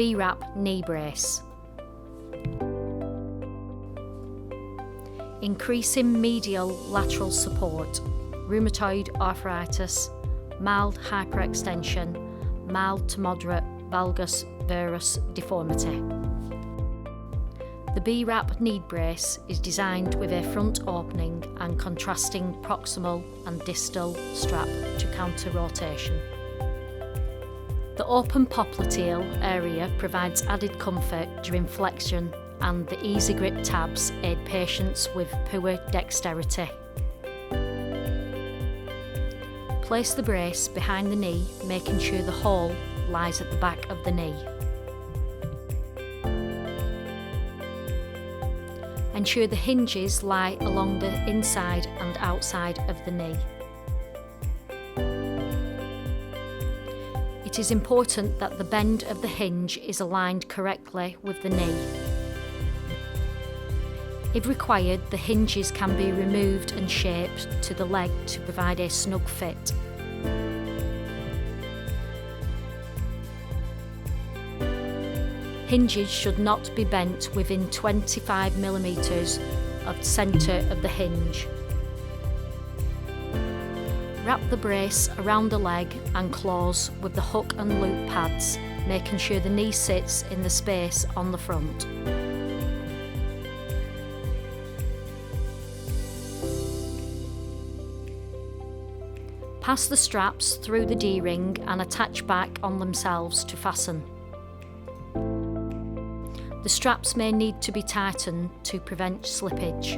Bea Wrap Knee Brace. Increasing medial lateral support, rheumatoid arthritis, mild hyperextension, mild to moderate valgus varus deformity. The Bea Wrap knee brace is designed with a front opening and contrasting proximal and distal strap to counter rotation. The open popliteal area provides added comfort during flexion, and the easy grip tabs aid patients with poor dexterity. Place the brace behind the knee, making sure the hole lies at the back of the knee. Ensure the hinges lie along the inside and outside of the knee. It is important that the bend of the hinge is aligned correctly with the knee. If required, the hinges can be removed and shaped to the leg to provide a snug fit. Hinges should not be bent within 25 mm of the centre of the hinge. Wrap the brace around the leg and close with the hook and loop pads, making sure the knee sits in the space on the front. Pass the straps through the D-ring and attach back on themselves to fasten. The straps may need to be tightened to prevent slippage.